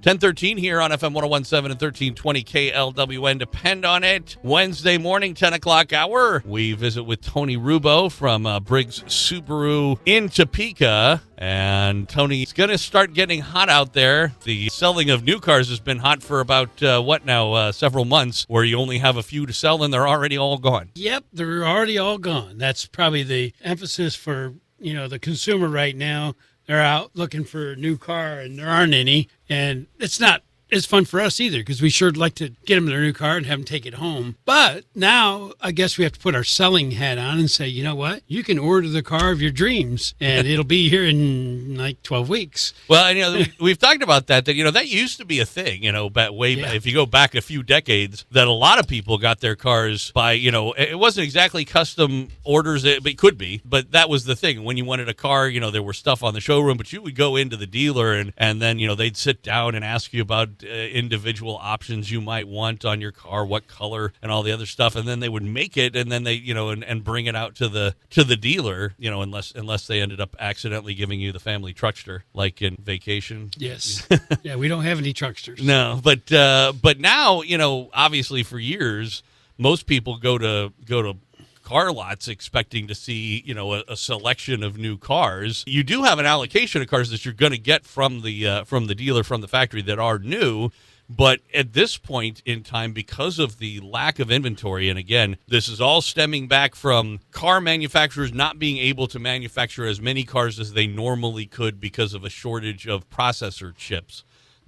1013 here on FM 1017 and 1320 KLWN. Depend on it. Wednesday morning, 10 o'clock hour. We visit with Tony Rubo from Briggs Subaru in Topeka. And Tony, it's going to start getting hot out there. The selling of new cars has been hot for about, several months, where you only have a few to sell and they're already all gone. Yep, they're already all gone. That's probably the emphasis for, the consumer right now. They're out looking for a new car and there aren't any. And it's not as fun for us either, because we sure like to get them their new car and have them take it home. But now I guess we have to put our selling hat on and say, you know what? You can order the car of your dreams and it'll be here in like 12 weeks. Well, we've talked about that that used to be a thing, back if you go back a few decades, that a lot of people got their cars by, it wasn't exactly custom orders, it could be, but that was the thing. When you wanted a car, there were stuff on the showroom, but you would go into the dealer and then, they'd sit down and ask you about individual options you might want on your car, what color and all the other stuff, and then they would make it and then they and bring it out to the dealer, unless they ended up accidentally giving you the family truckster like in Vacation. Yes. Yeah, we don't have any trucksters. No, but now, obviously for years most people go to car lots expecting to see, a selection of new cars. You do have an allocation of cars that you're going to get from the dealer, from the factory, that are new. But at this point in time, because of the lack of inventory, and again, this is all stemming back from car manufacturers not being able to manufacture as many cars as they normally could because of a shortage of processor chips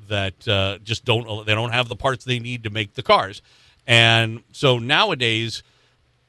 that they don't have the parts they need to make the cars. And so nowadays,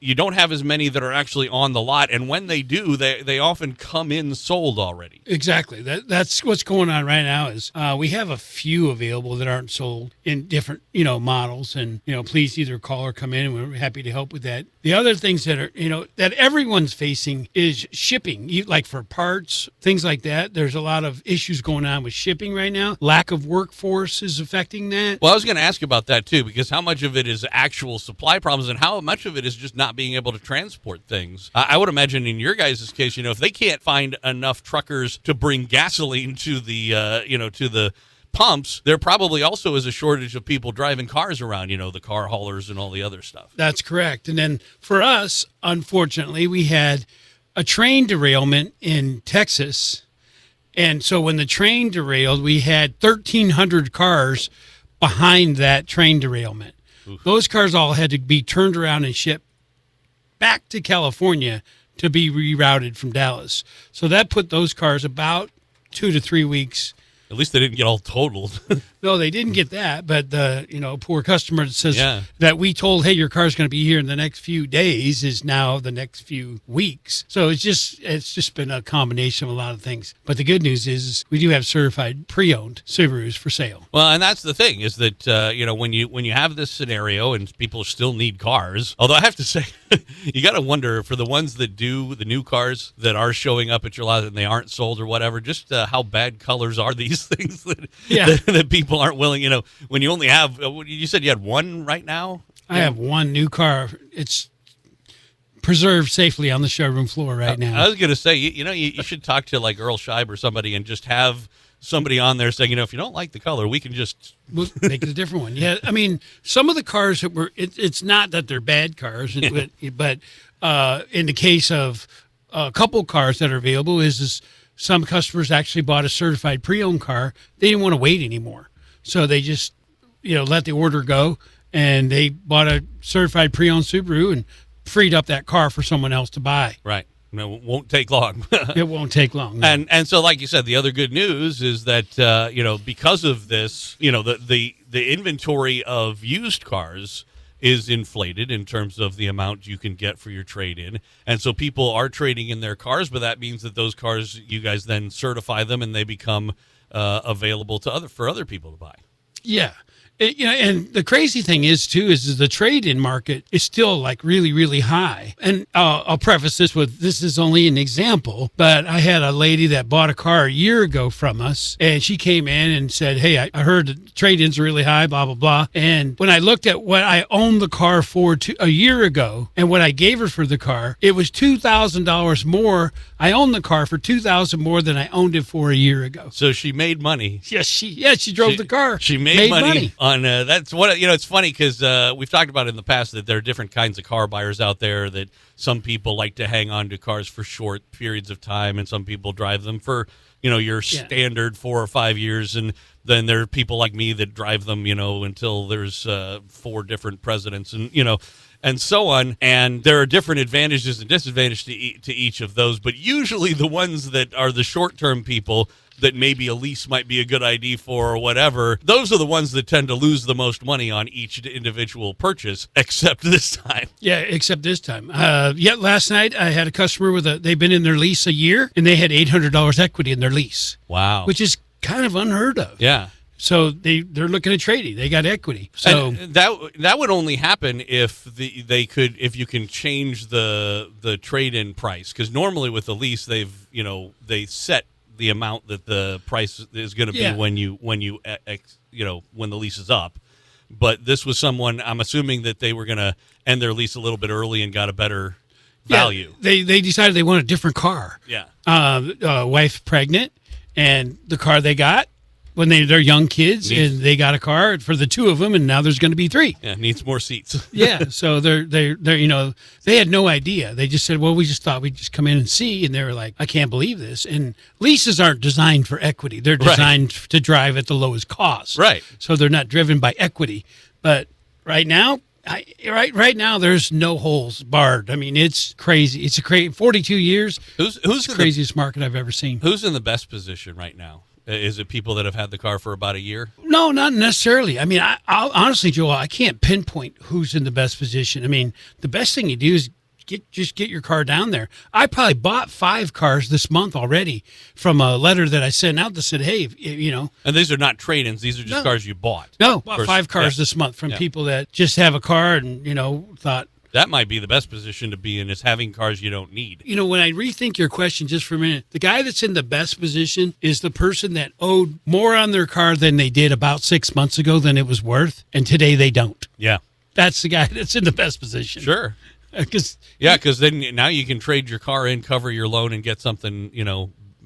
you don't have as many that are actually on the lot, and when they do, they often come in sold already. Exactly. That's what's going on right now. Is we have a few available that aren't sold in different models, and please either call or come in, and we're happy to help with that. The other things that are that everyone's facing is shipping, like for parts, things like that. There's a lot of issues going on with shipping right now. Lack of workforce is affecting that. Well, I was going to ask you about that too, because how much of it is actual supply problems, and how much of it is just not being able to transport things? I would imagine in your guys' case, if they can't find enough truckers to bring gasoline to the to the pumps, there probably also is a shortage of people driving cars around, the car haulers and all the other stuff. That's correct. And then for us, unfortunately, we had a train derailment in Texas. And so when the train derailed, we had 1,300 cars behind that train derailment. Oof. Those cars all had to be turned around and shipped back to California to be rerouted from Dallas. So that put those cars about 2 to 3 weeks. At least they didn't get all totaled. No, they didn't get that, but the poor customer that says that we told, hey, your car's going to be here in the next few days is now the next few weeks. So it's just been a combination of a lot of things. But the good news is we do have certified pre-owned Subarus for sale. Well, and that's the thing is that when you have this scenario and people still need cars, although I have to say you got to wonder for the ones that do the new cars that are showing up at your lot and they aren't sold or whatever, just how bad colors are these things that people aren't willing, when you only have, you said you had one right now? I have one new car. It's preserved safely on the showroom floor right now. I was going to say, you should talk to like Earl Scheib or somebody and just have somebody on there saying, if you don't like the color, we can just we'll make it a different one. Yeah. I mean, some of the cars that it's not that they're bad cars, but in the case of a couple cars that are available is some customers actually bought a certified pre-owned car. They didn't want to wait anymore. So they just, let the order go, and they bought a certified pre-owned Subaru and freed up that car for someone else to buy. Right. No, it won't take long. It won't take long. No. And so, like you said, the other good news is that, because of this, the inventory of used cars is inflated in terms of the amount you can get for your trade-in. And so people are trading in their cars, but that means that those cars, you guys then certify them and they become available for other people to buy. Yeah. And the crazy thing is too is the trade-in market is still like really, really high. And I'll preface this with this is only an example, but I had a lady that bought a car a year ago from us, and she came in and said, "Hey, I heard the trade-ins are really high, blah blah blah." And when I looked at what I owned the car for a year ago and what I gave her for the car, it was $2,000 more. I owned the car for $2,000 more than I owned it for a year ago. So she made money. Yes, she drove the car. She made money. On that's what it's funny because we've talked about in the past that there are different kinds of car buyers out there, that some people like to hang on to cars for short periods of time, and some people drive them for your standard 4 or 5 years, and then there are people like me that drive them until there's 4 different presidents, and and so on. And there are different advantages and disadvantages to each of those, but usually the ones that are the short-term people that maybe a lease might be a good idea for or whatever, those are the ones that tend to lose the most money on each individual purchase, except this time. Yeah, except this time. Last night I had a customer they've been in their lease a year, and they had $800 equity in their lease. Wow. Which is kind of unheard of. Yeah. So they're looking at trading. They got equity. So and that would only happen if if you can change the trade-in price, because normally with the lease they set the amount that the price is going to be when the lease is up. But this was someone, I'm assuming that they were going to end their lease a little bit early and got a better value. They decided they want a different car. Yeah. Wife pregnant, and the car they got when they're young kids, and they got a car for the 2 of them, and now there's going to be 3. Yeah, needs more seats. Yeah, so they're they had no idea. They just said, well, we just thought we'd just come in and see, and they were like, I can't believe this. And leases aren't designed for equity. They're designed to drive at the lowest cost. Right. So they're not driven by equity. But right now, right now, there's no holes barred. I mean, it's crazy. It's 42 years. Who's the craziest market I've ever seen. Who's in the best position right now? Is it people that have had the car for about a year? No, not necessarily. I mean, I'll honestly, Joel, I can't pinpoint who's in the best position. I mean, the best thing you do is get your car down there. I probably bought 5 cars this month already from a letter that I sent out that said, hey, And these are not trade-ins. These are just cars you bought. No, bought 5 cars this month from people that just have a car and, thought, that might be the best position to be in, is having cars you don't need. When I rethink your question just for a minute, the guy that's in the best position is the person that owed more on their car than they did about 6 months ago than it was worth, and today they don't. Yeah. That's the guy that's in the best position. Sure. Because then now you can trade your car in, cover your loan, and get something,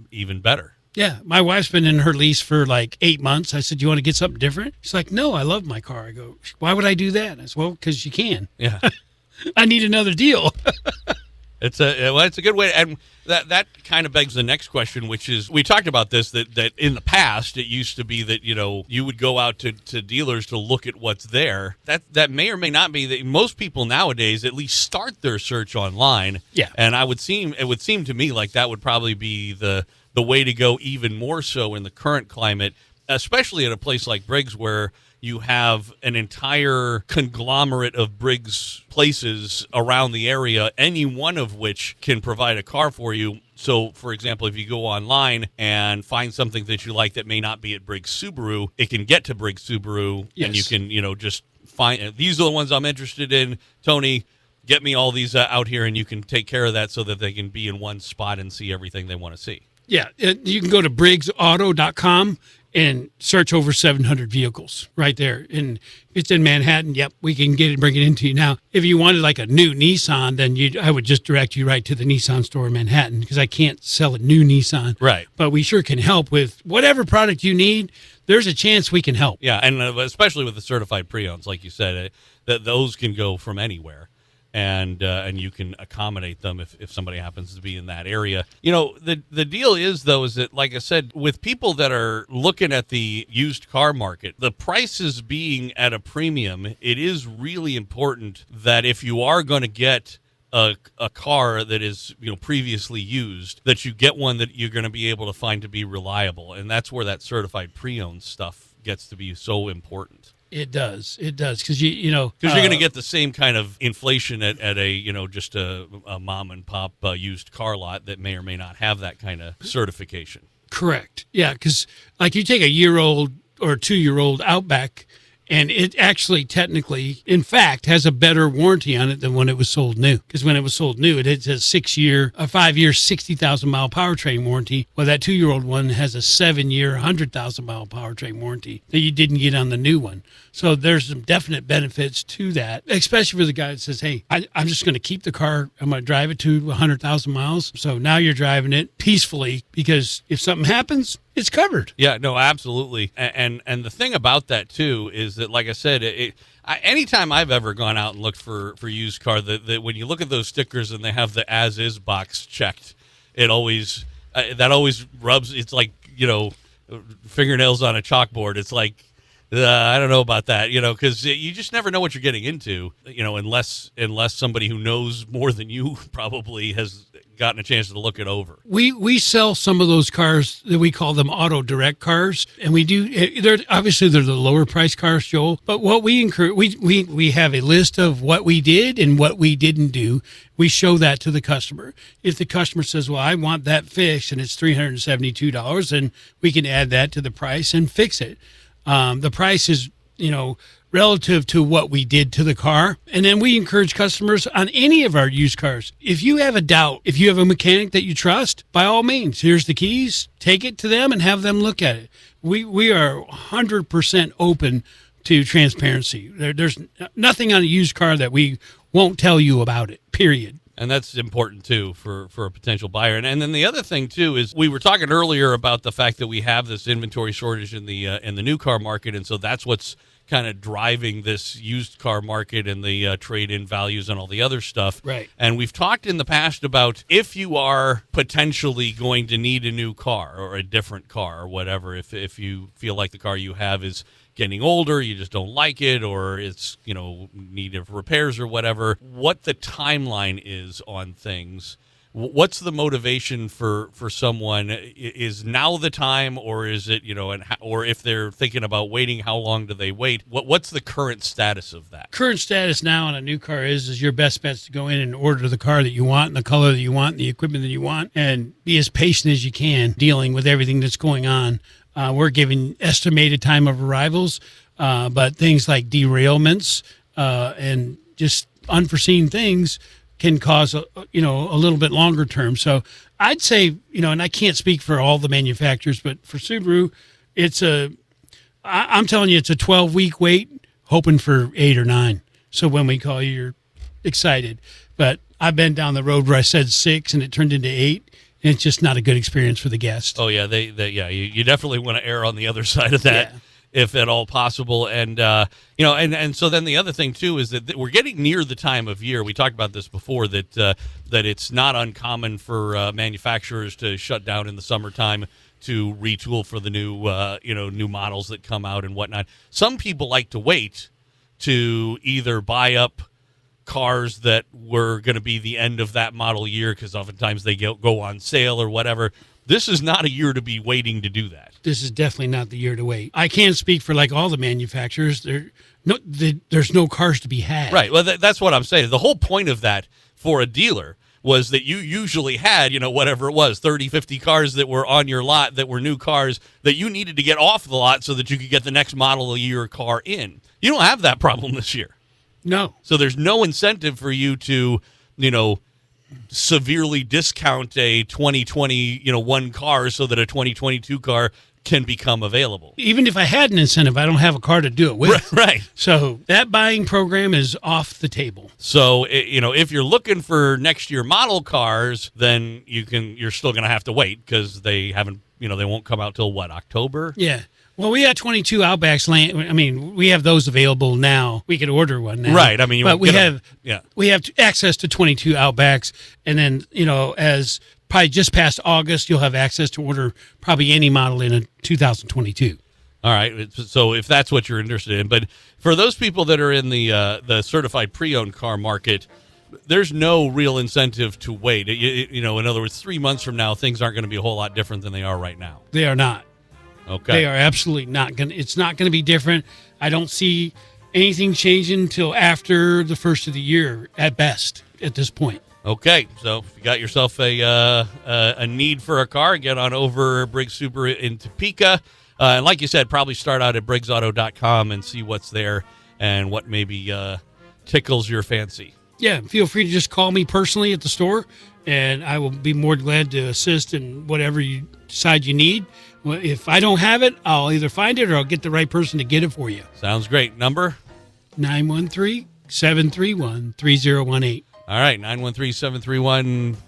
even better. Yeah, my wife's been in her lease for like 8 months. I said, "You want to get something different?" She's like, "No, I love my car." I go, "Why would I do that?" I said, "Well, because you can." Yeah. I need another deal. It's a good way, and that kind of begs the next question, which is, we talked about this, that in the past it used to be that you would go out to dealers to look at what's there. That may or may not be that most people nowadays at least start their search online. Yeah, and it would seem to me like that would probably be the way to go, even more so in the current climate, especially at a place like Briggs, where you have an entire conglomerate of Briggs places around the area, any one of which can provide a car for you. So, for example, if you go online and find something that you like that may not be at Briggs Subaru, it can get to Briggs Subaru, and you can, just find, these are the ones I'm interested in. Tony, get me all these out here, and you can take care of that so that they can be in one spot and see everything they want to see. Yeah, you can go to briggsauto.com and search over 700 vehicles right there. And it's in Manhattan. Yep, we can get it, bring it into you. Now, if you wanted like a new Nissan, then I would just direct you right to the Nissan store in Manhattan, because I can't sell a new Nissan. Right. But we sure can help with whatever product you need. There's a chance we can help. Yeah, and especially with the certified pre-owns, like you said, that those can go from anywhere. And you can accommodate them if somebody happens to be in that area. The deal is, though, is that, like I said, with people that are looking at the used car market, the prices being at a premium, it is really important that if you are going to get a car that is previously used, that you get one that you're going to be able to find to be reliable. And that's where that certified pre-owned stuff gets to be so important. It does, because because you're going to get the same kind of inflation at a just a mom and pop used car lot that may or may not have that kind of certification. Correct. Yeah, because like you take a year old or 2-year-old Outback, and it actually technically, in fact, has a better warranty on it than when it was sold new. Because when it was sold new, it has a 5-year, 60,000 mile powertrain warranty. Well, that 2-year-old one has a 7-year, 100,000 mile powertrain warranty that you didn't get on the new one. So there's some definite benefits to that, especially for the guy that says, hey, I'm just going to keep the car. I'm going to drive it to 100,000 miles. So now you're driving it peacefully, because if something happens, it's covered. Yeah, no, absolutely. And the thing about that too is that, like I said, anytime I've ever gone out and looked for used car, that when you look at those stickers and they have the as is box checked, it always that always rubs. It's like, fingernails on a chalkboard. It's like, I don't know about that, because you just never know what you're getting into, unless somebody who knows more than you probably has gotten a chance to look it over. We sell some of those cars that we call them auto direct cars, and we do. They're the lower price cars, Joel. But what we encourage, we have a list of what we did and what we didn't do. We show that to the customer. If the customer says, "Well, I want that fixed," and it's $372, then we can add that to the price and fix it. The price is, relative to what we did to the car. And then we encourage customers on any of our used cars. If you have a doubt, if you have a mechanic that you trust, by all means, here's the keys, take it to them and have them look at it. We are 100% open to transparency. There's nothing on a used car that we won't tell you about it, period. And that's important, too, for a potential buyer. And then the other thing, too, is we were talking earlier about the fact that we have this inventory shortage in the new car market, and so that's what's kind of driving this used car market and the trade-in values and all the other stuff. Right. And we've talked in the past about if you are potentially going to need a new car or a different car or whatever, if you feel like the car you have is getting older, you just don't like it, or it's, need of repairs or whatever, what the timeline is on things. What's the motivation for someone? Is now the time, or is it, or if they're thinking about waiting, how long do they wait? What's the current status of that? Current status now on a new car is your best bet to go in and order the car that you want, and the color that you want, and the equipment that you want, and be as patient as you can dealing with everything that's going on. We're giving estimated time of arrivals, but things like derailments and just unforeseen things can cause a little bit longer term. So I'd say, and I can't speak for all the manufacturers, but for Subaru, I'm telling you, it's a 12-week wait, hoping for 8 or 9. So when we call you, you're excited. But I've been down the road where I said 6 and it turned into 8. And it's just not a good experience for the guest. Oh yeah, you definitely want to err on the other side of that. Yeah. If at all possible. And, and so then the other thing, too, is that we're getting near the time of year. We talked about this before, that it's not uncommon for manufacturers to shut down in the summertime to retool for the new models that come out and whatnot. Some people like to wait to either buy up cars that were going to be the end of that model year, because oftentimes they go on sale or whatever. This is not a year to be waiting to do that. This is definitely not the year to wait. I can't speak for all the manufacturers. There's no cars to be had. Right. Well, that's what I'm saying. The whole point of that for a dealer was that you usually had, whatever it was, 30, 50 cars that were on your lot that were new cars that you needed to get off the lot so that you could get the next model year car in. You don't have that problem this year. No. So there's no incentive for you to, severely discount a 2021 car so that a 2022 car can become available. Even if I had an incentive, I don't have a car to do it with. Right. So that buying program is off the table. So, if you're looking for next year model cars, then you're still going to have to wait, because they haven't, they won't come out till what, October? Yeah. Well, we had 22 Outbacks. We have those available now. We could order one now. Right. But we have access to 22 Outbacks, and then as probably just past August, you'll have access to order probably any model in a 2022. All right. So if that's what you're interested in, but for those people that are in the certified pre-owned car market, there's no real incentive to wait. In other words, 3 months from now, things aren't going to be a whole lot different than they are right now. They are not. Okay. They are absolutely not going to. It's not going to be different. I don't see anything changing until after the first of the year at best at this point. Okay. So if you got yourself a need for a car, get on over Briggs Subaru in Topeka. And like you said, probably start out at briggsauto.com and see what's there and what maybe tickles your fancy. Yeah, feel free to just call me personally at the store, and I will be more than glad to assist in whatever you decide you need. Well, if I don't have it, I'll either find it or I'll get the right person to get it for you. Sounds great. Number? 913-731-3018. All right, 913-731